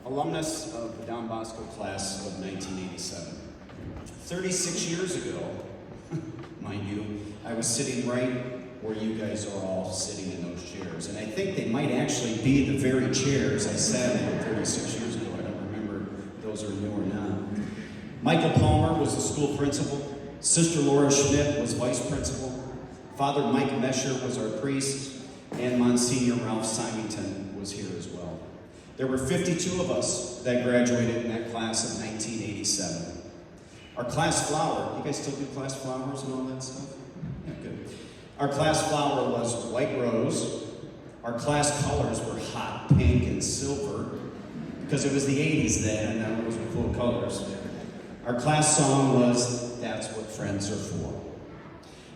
alumnus of the Don Bosco class of 1987. 36 years ago, mind you, I was sitting right where you guys are all sitting in those chairs. And I think they might actually be the very chairs I sat in 36 years ago. I don't remember if those are new or not. Michael Palmer was the school principal. Sister Laura Schmidt was vice principal. Father Mike Mesher was our priest. And Monsignor Ralph Symington was here as well. There were 52 of us that graduated in that class of 1987. Our class flower, you guys still do class flowers and all that stuff? Yeah, good. Our class flower was white rose. Our class colors were hot pink and silver because it was the 80s then and those were cool colors. Our class song was That's What Friends Are For.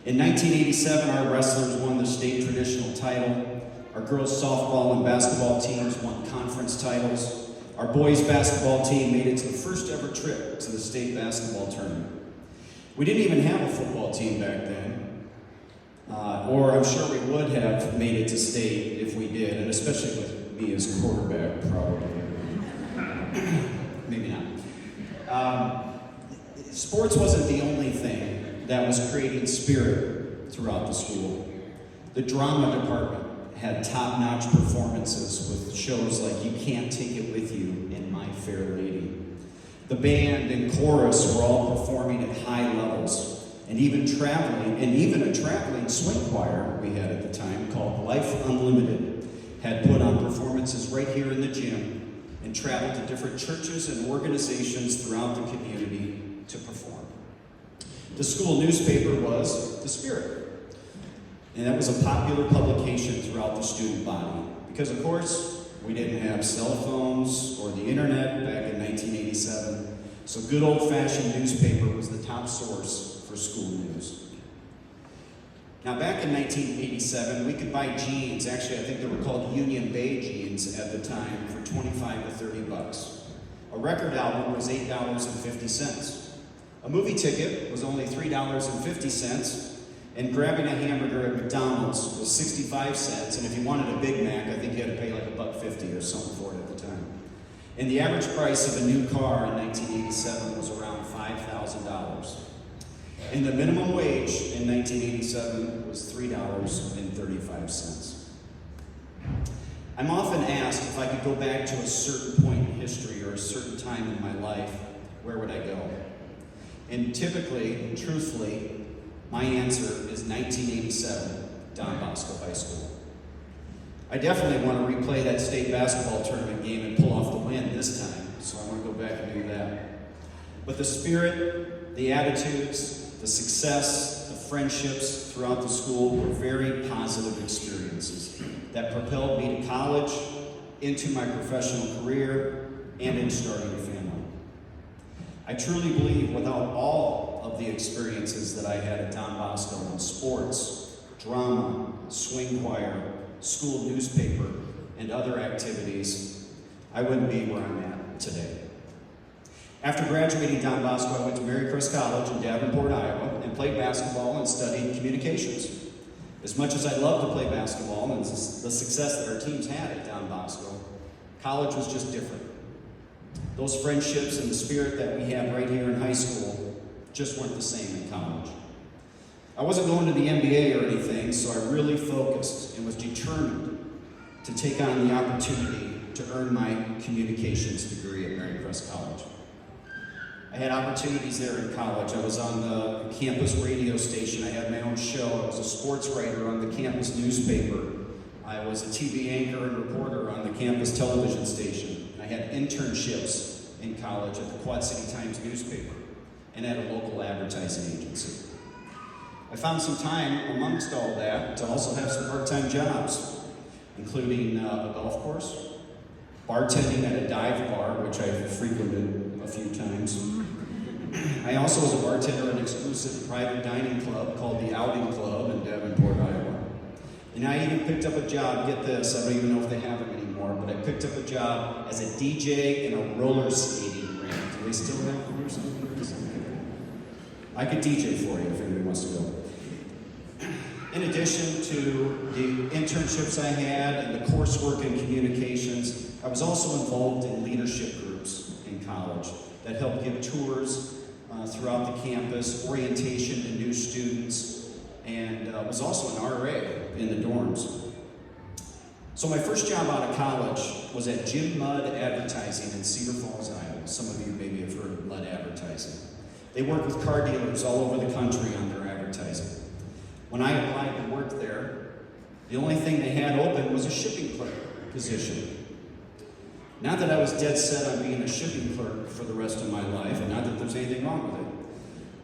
In 1987, our wrestlers won the state traditional title. Our girls softball and basketball teams won conference titles. Our boys basketball team made it to the first ever trip to the state basketball tournament. We didn't even have a football team back then, or I'm sure we would have made it to state if we did, and especially with me as quarterback, probably. Maybe not. Sports wasn't the only thing that was creating spirit throughout the school. The drama department had top-notch performances with shows like You Can't Take It With You and My Fair Lady. The band and chorus were all performing at high levels, and even a traveling swing choir we had at the time called Life Unlimited had put on performances right here in the gym and traveled to different churches and organizations throughout the community to perform. The school newspaper was The Spirit, and that was a popular publication throughout the student body because, of course, we didn't have cell phones or the internet back in 1987, so good old-fashioned newspaper was the top source for school news. Now, back in 1987, we could buy jeans. Actually, I think they were called Union Bay jeans at the time for 25 to 30 bucks. A record album was $8.50. A movie ticket was only $3.50, and grabbing a hamburger at McDonald's was 65 cents, and if you wanted a Big Mac, I think you had to pay like $1.50 or something for it at the time. And the average price of a new car in 1987 was around $5,000. And the minimum wage in 1987 was $3.35. I'm often asked if I could go back to a certain point in history or a certain time in my life, where would I go? And typically, and truthfully, my answer is 1987, Don Bosco High School. I definitely want to replay that state basketball tournament game and pull off the win this time, so I want to go back and do that. But the spirit, the attitudes, the success, the friendships throughout the school were very positive experiences that propelled me to college, into my professional career, and in starting a family. I truly believe without all of the experiences that I had at Don Bosco in sports, drama, swing choir, school newspaper, and other activities, I wouldn't be where I'm at today. After graduating Don Bosco, I went to Marycrest College in Davenport, Iowa, and played basketball and studied communications. As much as I loved to play basketball and the success that our teams had at Don Bosco, college was just different. Those friendships and the spirit that we have right here in high school just weren't the same in college. I wasn't going to the NBA or anything, so I really focused and was determined to take on the opportunity to earn my communications degree at Marycrest College. I had opportunities there in college. I was on the campus radio station. I had my own show. I was a sports writer on the campus newspaper. I was a TV anchor and reporter on the campus television station. I had internships in college at the Quad City Times newspaper and at a local advertising agency. I found some time amongst all that to also have some part-time jobs, including a golf course, bartending at a dive bar, which I've frequented a few times. I also was a bartender at an exclusive private dining club called the Outing Club in Davenport, Iowa. And I even picked up a job, get this, I don't even know if they have them anymore, but I picked up a job as a DJ in a roller skating rink. Do they still have roller skating rinks? I could DJ for you if anybody wants to go. In addition to the internships I had and the coursework in communications, I was also involved in leadership groups in college that helped give tours throughout the campus, orientation to new students, and was also an RA in the dorms. So my first job out of college was at Jim Mudd Advertising in Cedar Falls, Iowa. Some of you maybe have heard of Mudd Advertising. They work with car dealers all over the country on their advertising. When I applied to work there, the only thing they had open was a shipping clerk position. Not that I was dead set on being a shipping clerk for the rest of my life, and not that there's anything wrong with it,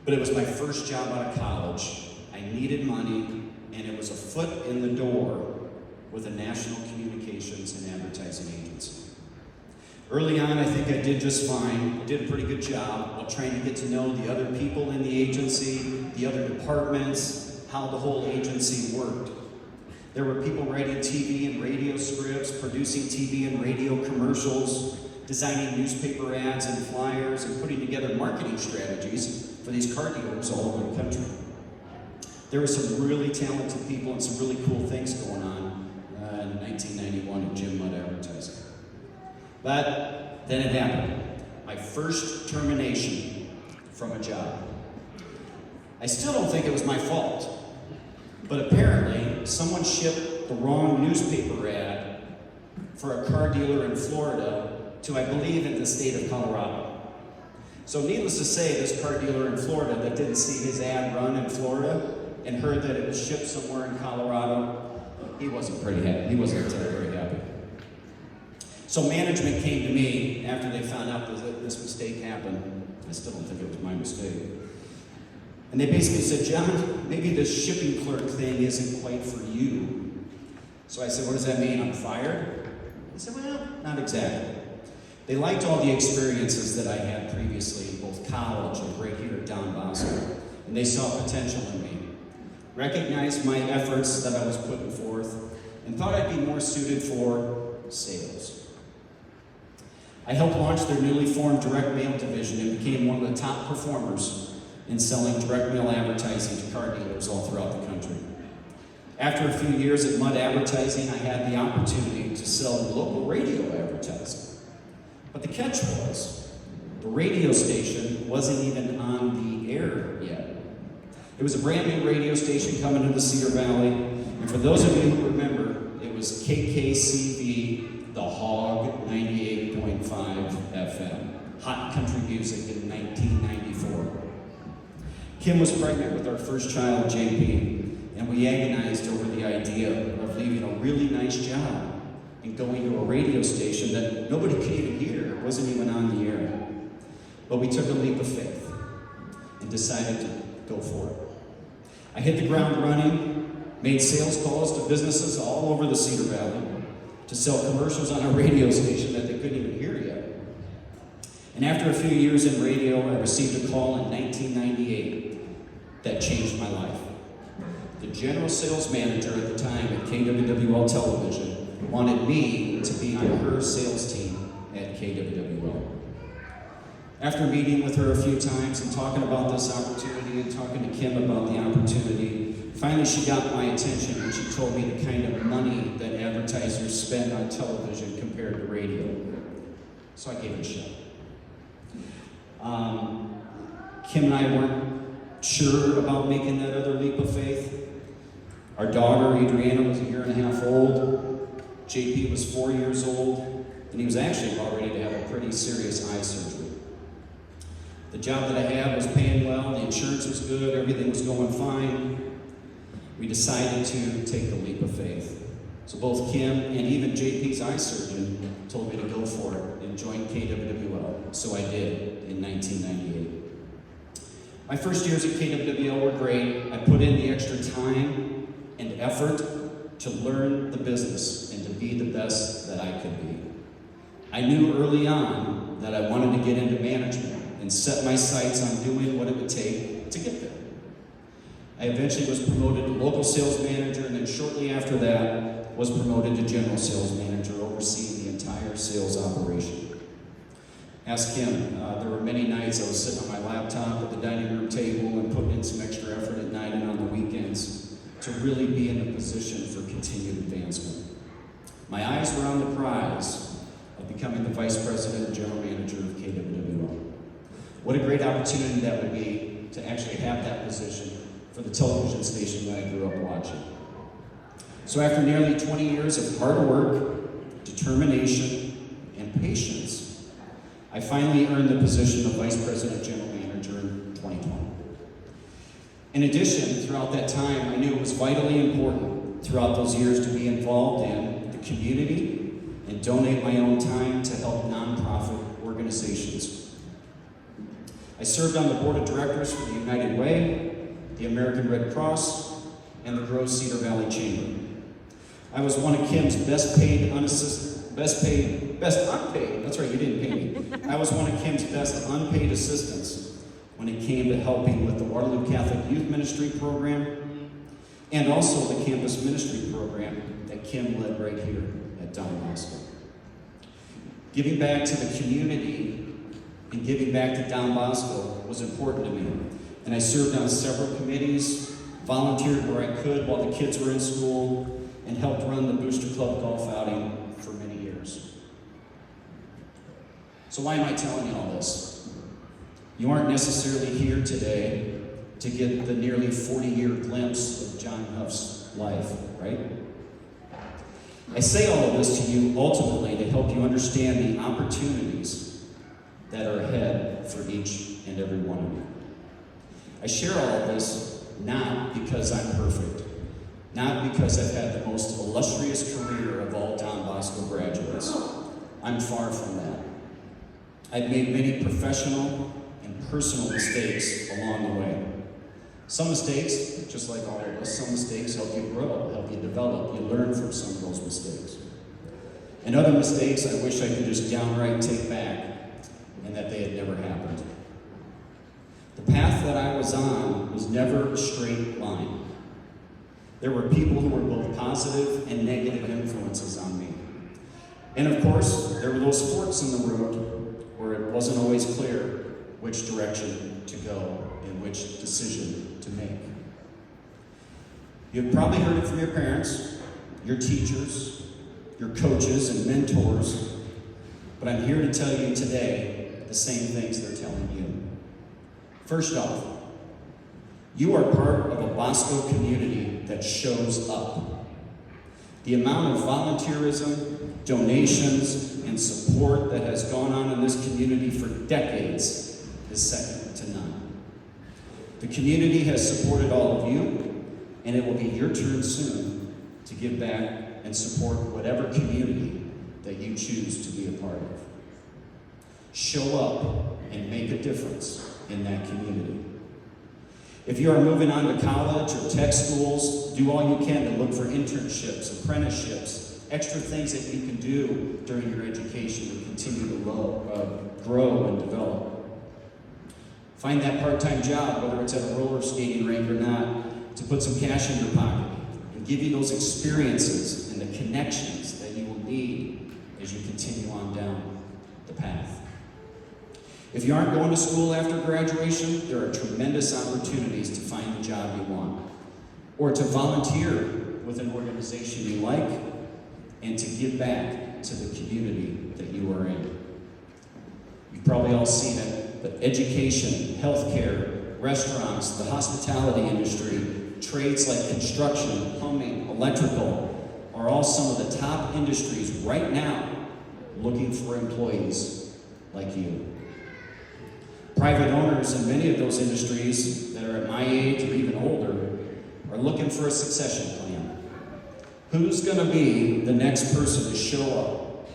but it was my first job out of college. I needed money, and it was a foot in the door with a national communications and advertising agency. Early on, I think I did just fine. I did a pretty good job while trying to get to know the other people in the agency, the other departments, how the whole agency worked. There were people writing TV and radio scripts, producing TV and radio commercials, designing newspaper ads and flyers, and putting together marketing strategies for these car dealers all over the country. There were some really talented people and some really cool things going on in 1991 at Jim Mudd Advertising. But then it happened. My first termination from a job. I still don't think it was my fault, but apparently someone shipped the wrong newspaper ad for a car dealer in Florida to, I believe, in the state of Colorado. So needless to say, this car dealer in Florida that didn't see his ad run in Florida and heard that it was shipped somewhere in Colorado, he wasn't very happy. So management came to me after they found out that this mistake happened. I still don't think it was my mistake. And they basically said, John, maybe this shipping clerk thing isn't quite for you. So I said, what does that mean? I'm fired? They said, well, not exactly. They liked all the experiences that I had previously in both college and right here at Don Bosco. And they saw potential in me, recognized my efforts that I was putting forth, and thought I'd be more suited for sales. I helped launch their newly formed direct mail division and became one of the top performers in selling direct mail advertising to car dealers all throughout the country. After a few years at Mudd Advertising, I had the opportunity to sell local radio advertising. But the catch was, the radio station wasn't even on the air yet. It was a brand new radio station coming into the Cedar Valley, and for those of you who remember, it was KKCV, the Hog 98.5 FM, hot country music in 1994. Kim was pregnant with our first child, JP, and we agonized over the idea of leaving a really nice job and going to a radio station that nobody could even hear. It wasn't even on the air. But we took a leap of faith and decided to go for it. I hit the ground running, made sales calls to businesses all over the Cedar Valley to sell commercials on a radio station that they couldn't even hear yet. And after a few years in radio, I received a call in 1998 that changed my life. The general sales manager at the time at KWWL Television wanted me to be on her sales team at KWWL. After meeting with her a few times and talking about this opportunity and talking to Kim about the opportunity, finally she got my attention and she told me the kind of money that advertisers spend on television compared to radio. So I gave it a shot. Kim and I weren't sure about making that other leap of faith. Our daughter, Adriana, was 1.5 years old. JP was 4 years old, and he was actually about ready to have a pretty serious eye surgery. The job that I had was paying well, the insurance was good, everything was going fine. We decided to take the leap of faith. So both Kim and even JP's eye surgeon told me to go for it and join KWWL. So I did in 1998. My first years at KWWL were great. I put in the extra time and effort to learn the business and to be the best that I could be. I knew early on that I wanted to get into management and set my sights on doing what it would take to get there. I eventually was promoted to local sales manager, and then shortly after that was promoted to general sales manager, overseeing the entire sales operation. Ask Kim, there were many nights I was sitting on my laptop at the dining room table and putting in some extra effort at night and on the weekends to really be in a position for continued advancement. My eyes were on the prize of becoming the Vice President and General Manager of KWWO. What a great opportunity that would be to actually have that position for the television station that I grew up watching. So after nearly 20 years of hard work, determination, and patience, I finally earned the position of Vice President General Manager in 2020. In addition, throughout that time, I knew it was vitally important throughout those years to be involved in the community and donate my own time to help nonprofit organizations. I served on the board of directors for the United Way, the American Red Cross, and the Grove Cedar Valley Chamber. I was one of Kim's best unpaid, that's right, you didn't pay me. I was one of Kim's best unpaid assistants when it came to helping with the Waterloo Catholic Youth Ministry program and also the campus ministry program that Kim led right here at Don Bosco. Giving back to the community and giving back to Don Bosco was important to me, and I served on several committees, volunteered where I could while the kids were in school, and helped run the Booster Club golf outing for many years. So why am I telling you all this? You aren't necessarily here today to get the nearly 40-year glimpse of John Huff's life, right? I say all of this to you ultimately to help you understand the opportunities that are ahead for each and every one of you. I share all of this not because I'm perfect, not because I've had the most illustrious career of all Don Bosco graduates. I'm far from that. I've made many professional and personal mistakes along the way. Some mistakes, just like all of us, some mistakes help you grow, help you develop, you learn from some of those mistakes. And other mistakes I wish I could just downright take back and that they had never happened. The path that I was on was never a straight line. There were people who were both positive and negative influences on me. And of course, there were those forks in the road where it wasn't always clear which direction to go and which decision to make. You've probably heard it from your parents, your teachers, your coaches and mentors, but I'm here to tell you today the same things they're telling you. First off, you are part of a Bosco community that shows up. The amount of volunteerism, donations, and support that has gone on in this community for decades is second to none. The community has supported all of you, and it will be your turn soon to give back and support whatever community that you choose to be a part of. Show up and make a difference in that community. If you are moving on to college or tech schools, do all you can to look for internships, apprenticeships, extra things that you can do during your education to continue to grow and develop. Find that part-time job, whether it's at a roller skating rink or not, to put some cash in your pocket and give you those experiences and the connections that you will need as you continue on down the path. If you aren't going to school after graduation, there are tremendous opportunities to find the job you want, or to volunteer with an organization you like, and to give back to the community that you are in. You've probably all seen it, but education, healthcare, restaurants, the hospitality industry, trades like construction, plumbing, electrical, are all some of the top industries right now looking for employees like you. Private owners in many of those industries that are at my age or even older are looking for a succession plan. Who's going to be the next person to show up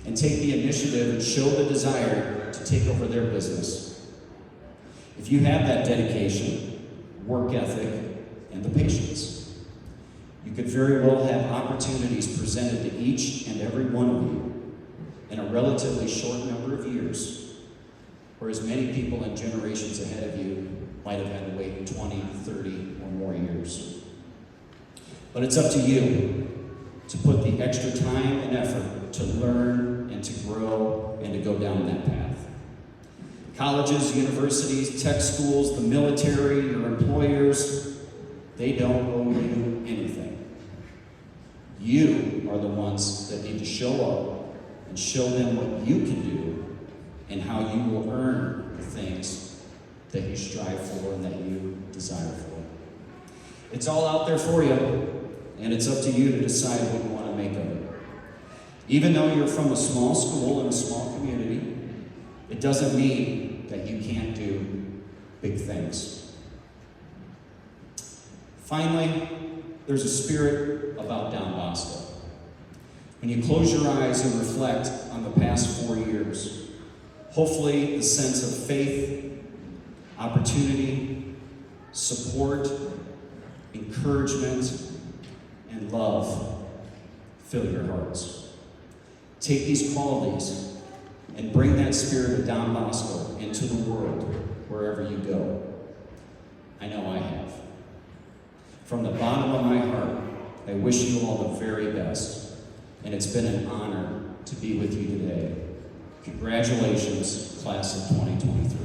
and take the initiative and show the desire to take over their business? If you have that dedication, work ethic, and the patience, you could very well have opportunities presented to each and every one of you in a relatively short number of years, whereas many people in generations ahead of you might have had to wait 20, 30, or more years. But it's up to you to put the extra time and effort to learn and to grow and to go down that path. Colleges, universities, tech schools, the military, your employers, They don't owe you anything. You are the ones that need to show up and show them what you can do and how you will earn the things that you strive for and that you desire for. It's all out there for you, and it's up to you to decide what you want to make of it. Even though you're from a small school in a small community, it doesn't mean that you can't do big things. Finally, there's a spirit about Don Bosco. When you close your eyes and reflect on the past 4 years, hopefully the sense of faith, opportunity, support, encouragement, and love fill your hearts. Take these qualities and bring that spirit of Don Bosco into the world wherever you go. I know I have. From the bottom of my heart, I wish you all the very best, and it's been an honor to be with you today. Congratulations, class of 2023.